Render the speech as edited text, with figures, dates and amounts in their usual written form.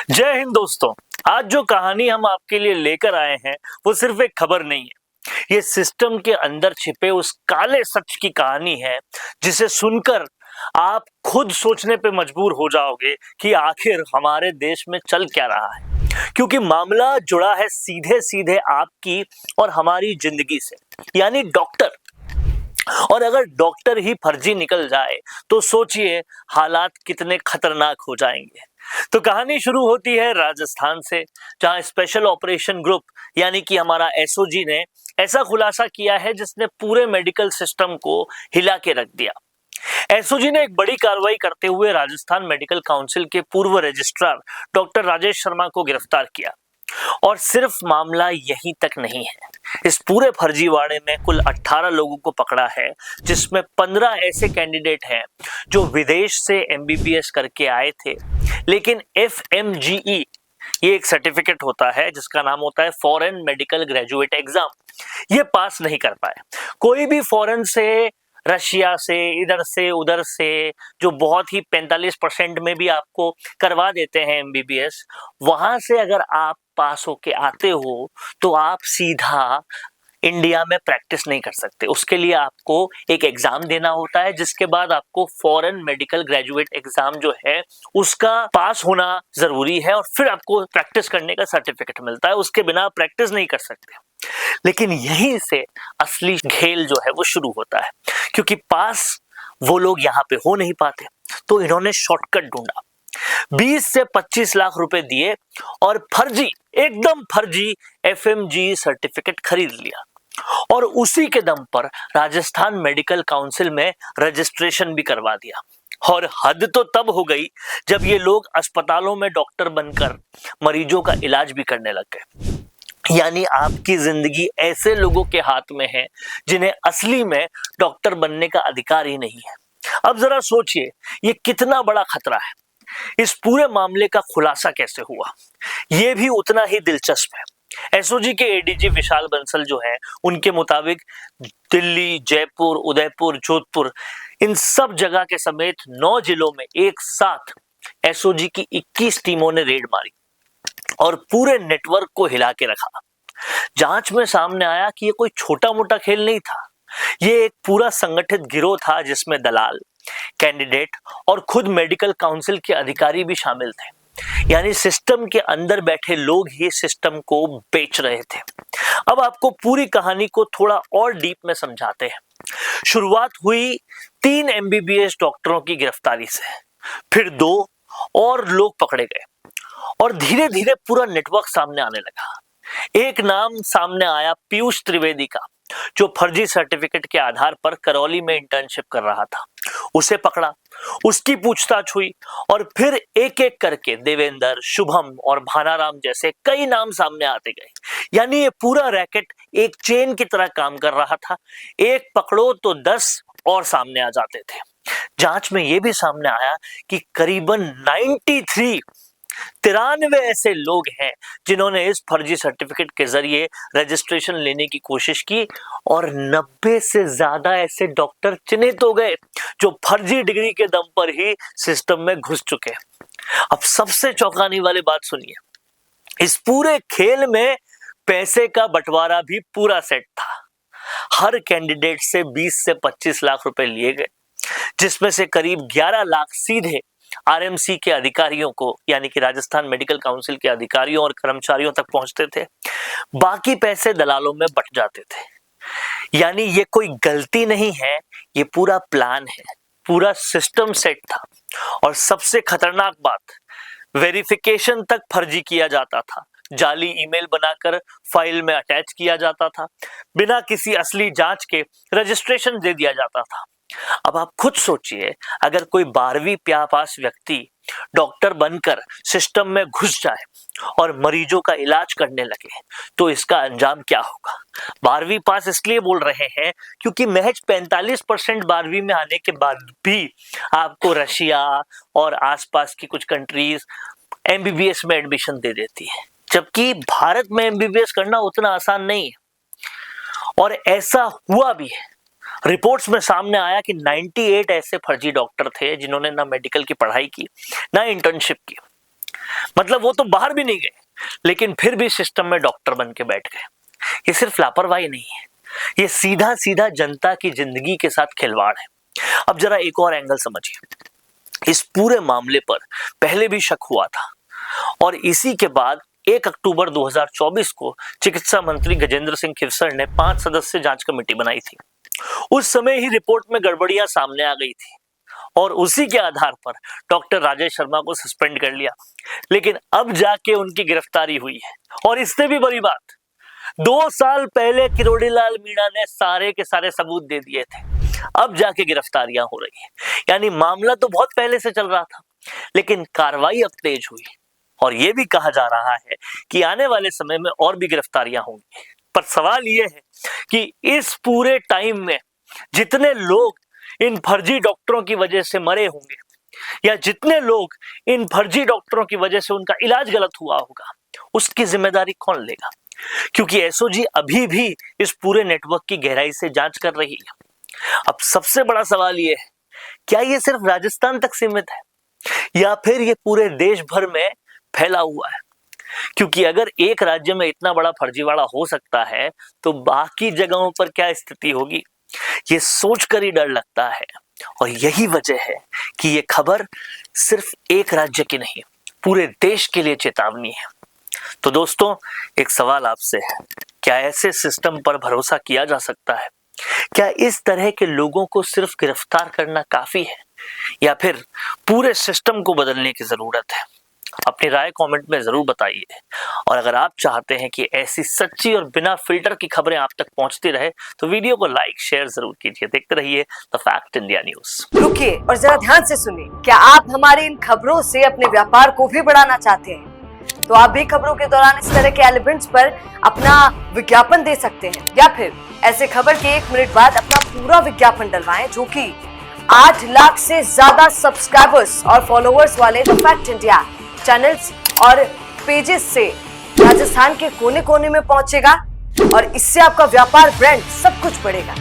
जय हिंद दोस्तों। आज जो कहानी हम आपके लिए लेकर आए हैं वो सिर्फ एक खबर नहीं है। ये सिस्टम के अंदर छिपे उस काले सच की कहानी है जिसे सुनकर आप खुद सोचने पे मजबूर हो जाओगे कि आखिर हमारे देश में चल क्या रहा है। क्योंकि मामला जुड़ा है सीधे सीधे आपकी और हमारी जिंदगी से, यानी डॉक्टर। और अगर डॉक्टर ही फर्जी निकल जाए तो सोचिए हालात कितने खतरनाक हो जाएंगे। तो कहानी शुरू होती है राजस्थान से, जहां स्पेशल ऑपरेशन ग्रुप यानी कि हमारा एसओजी ने ऐसा खुलासा किया है जिसने पूरे मेडिकल सिस्टम को हिला के रख दिया। एसओजी ने एक बड़ी कार्रवाई करते हुए राजस्थान मेडिकल काउंसिल के पूर्व रजिस्ट्रार डॉक्टर राजेश शर्मा को गिरफ्तार किया। और सिर्फ मामला यहीं तक नहीं है, इस पूरे फर्जीवाड़े में कुल 18 लोगों को पकड़ा है, जिसमें 15 ऐसे कैंडिडेट हैं जो विदेश से एमबीबीएस करके आए थे, लेकिन एफएमजीई ये एक सर्टिफिकेट होता है जिसका नाम होता है फॉरेन मेडिकल ग्रेजुएट एग्जाम, ये पास नहीं कर पाए। कोई भी फॉरेन से, रशिया से, इधर से उधर से, जो बहुत ही 45% में भी आपको करवा देते हैं एमबीबीएस, वहां से अगर आप पास होके आते हो तो आप सीधा इंडिया में प्रैक्टिस नहीं कर सकते। उसके लिए आपको एक एग्जाम देना होता है, जिसके बाद आपको फॉरेन मेडिकल ग्रेजुएट एग्जाम जो है उसका पास होना जरूरी है, और फिर आपको प्रैक्टिस करने का सर्टिफिकेट मिलता है। उसके बिना आप प्रैक्टिस नहीं कर सकते। लेकिन यहीं से असली खेल जो है वो शुरू होता है, क्योंकि पास वो लोग यहाँ पे हो नहीं पाते, तो इन्होंने शॉर्टकट ढूंढा। 20 से 25 लाख रुपए दिए और फर्जी, एकदम फर्जी एफएमजी सर्टिफिकेट खरीद लिया, और उसी के दम पर राजस्थान मेडिकल काउंसिल में रजिस्ट्रेशन भी करवा दिया। और हद तो तब हो गई जब ये लोग अस्पतालों में डॉक्टर बनकर मरीजों का इलाज भी करने लग गए। यानी आपकी जिंदगी ऐसे लोगों के हाथ में है जिन्हें असली में डॉक्टर बनने का अधिकार ही नहीं है। अब जरा सोचिए ये कितना बड़ा खतरा है। इस पूरे मामले का खुलासा कैसे हुआ, यह भी उतना ही दिलचस्प है। एसओजी के एडीजी विशाल बंसल जो है, उनके मुताबिक दिल्ली, जयपुर, उदयपुर, जोधपुर, इन सब जगह के समेत 9 जिलों में एक साथ एसओजी की 21 टीमों ने रेड मारी और पूरे नेटवर्क को हिला के रखा। जांच में सामने आया कि ये कोई छोटा मोटा खेल नहीं था, ये एक पूरा संगठित गिरोह था जिसमें दलाल, कैंडिडेट और खुद मेडिकल काउंसिल के अधिकारी भी शामिल थे। यानी सिस्टम के अंदर बैठे लोग ही सिस्टम को बेच रहे थे। अब आपको पूरी कहानी को थोड़ा और डीप में समझाते हैं। शुरुआत हुई 3 एमबीबीएस डॉक्टरों की गिरफ्तारी से, फिर 2 और लोग पकड़े गए, और धीरे धीरे पूरा नेटवर्क सामने आने लगा। एक नाम सामने आया पीयूष त्रिवेदी का, जो फर्जी सर्टिफिकेट के आधार पर करौली में इंटर्नशिप कर रहा था। उसे पकड़ा, उसकी पूछताछ हुई, और फिर एक एक करके देवेंद्र, शुभम और भानाराम जैसे कई नाम सामने आते गए। यानी ये पूरा रैकेट एक चेन की तरह काम कर रहा था। एक पकड़ो तो 10 और सामने आ जाते थे। जांच में यह भी सामने आया कि करीबन 93 ऐसे लोग हैं जिन्होंने इस फर्जी सर्टिफिकेट के जरिए रजिस्ट्रेशन लेने की कोशिश की, और 90 से ज्यादा ऐसे डॉक्टर चिन्हित हो गए जो फर्जी डिग्री के दम पर ही सिस्टम में घुस चुके। अब सबसे चौंकाने वाली बात सुनिए, इस पूरे खेल में पैसे का बंटवारा भी पूरा सेट था। हर कैंडिडेट से 20 से 25 लाख रुपए लिए गए, जिसमें से करीब 11 लाख सीधे आरएमसी के अधिकारियों को, यानी कि राजस्थान मेडिकल काउंसिल के अधिकारियों और कर्मचारियों तक पहुंचते थे। बाकी पैसे दलालों में बट जाते थे। यानी ये कोई गलती नहीं है, ये पूरा प्लान है, पूरा सिस्टम सेट था। और सबसे खतरनाक बात, वेरिफिकेशन तक फर्जी किया जाता था। जाली ईमेल बनाकर फाइल में अटैच किया जाता था, बिना किसी असली जांच के रजिस्ट्रेशन दे दिया जाता था। अब आप खुद सोचिए, अगर कोई 12वीं पास व्यक्ति डॉक्टर बनकर सिस्टम में घुस जाए और मरीजों का इलाज करने लगे तो इसका अंजाम क्या होगा। 12वीं पास इसलिए बोल रहे हैं क्योंकि महज 45% 12वीं में आने के बाद भी आपको रशिया और आसपास की कुछ कंट्रीज एमबीबीएस में एडमिशन दे देती है, जबकि भारत में एमबीबीएस करना उतना आसान नहीं है। और ऐसा हुआ भी है। रिपोर्ट्स में सामने आया कि 98 ऐसे फर्जी डॉक्टर थे जिन्होंने ना मेडिकल की पढ़ाई की, ना इंटर्नशिप की। मतलब वो तो बाहर भी नहीं गए, लेकिन फिर भी सिस्टम में डॉक्टर बन के बैठ गए। ये सिर्फ लापरवाही नहीं है, ये सीधा सीधा जनता की जिंदगी के साथ खिलवाड़ है। अब जरा एक और एंगल समझिए। इस पूरे मामले पर पहले भी शक हुआ था और इसी के बाद 1 अक्टूबर 2024 को चिकित्सा मंत्री गजेंद्र सिंह खिरसर ने 5 सदस्य जांच कमेटी बनाई थी। उस समय ही रिपोर्ट में गड़बड़ियां सामने आ गई थी और उसी के आधार पर डॉक्टर राजेश शर्मा को सस्पेंड कर लिया। लेकिन अब जाके उनकी गिरफ्तारी हुई है और इससे भी बड़ी बात, 2 साल पहले किरोड़ीलाल मीणा ने सारे के सारे सबूत दे दिए थे, अब जाके गिरफ्तारियां हो रही है। यानी मामला तो बहुत पहले से चल रहा था, लेकिन कार्रवाई अब तेज हुई और यह भी कहा जा रहा है कि आने वाले समय में और भी गिरफ्तारियां होंगी। पर सवाल यह है कि इस पूरे टाइम में जितने लोग इन फर्जी डॉक्टरों की वजह से मरे होंगे या जितने लोग इन फर्जी डॉक्टरों की वजह से उनका इलाज गलत हुआ होगा, उसकी जिम्मेदारी कौन लेगा? क्योंकि एसओजी अभी भी इस पूरे नेटवर्क की गहराई से जांच कर रही है। अब सबसे बड़ा सवाल यह है, क्या यह सिर्फ राजस्थान तक सीमित है या फिर यह पूरे देश भर में फैला हुआ है? क्योंकि अगर एक राज्य में इतना बड़ा फर्जीवाड़ा हो सकता है तो बाकी जगहों पर क्या स्थिति होगी, ये सोचकर ही डर लगता है। और यही वजह है कि ये खबर सिर्फ एक राज्य की नहीं, पूरे देश के लिए चेतावनी है। तो दोस्तों, एक सवाल आपसे है, क्या ऐसे सिस्टम पर भरोसा किया जा सकता है? क्या इस तरह के लोगों को सिर्फ गिरफ्तार करना काफी है या फिर पूरे सिस्टम को बदलने की जरूरत है? अपनी राय कमेंट में जरूर बताइए। और अगर आप चाहते हैं कि ऐसी सच्ची और बिना फिल्टर की खबरें आप तक पहुंचती रहे तो वीडियो को लाइक शेयर जरूर कीजिए। देखते रहिए द फैक्ट इंडिया न्यूज। रुकिए और जरा ध्यान से सुनिए। क्या आप हमारी इन खबरों से अपने व्यापार को भी बढ़ाना चाहते हैं? तो आप भी खबरों के दौरान इस तरह के एलिमेंट्स पर अपना विज्ञापन दे सकते हैं या फिर ऐसे खबर के 1 मिनट बाद अपना पूरा विज्ञापन डलवाएं, जो कि 8 लाख से ज्यादा सब्सक्राइबर्स और फॉलोअर्स वाले द फैक्ट इंडिया चैनल्स और पेजेस से राजस्थान के कोने कोने में पहुंचेगा और इससे आपका व्यापार, ब्रांड सब कुछ बढ़ेगा।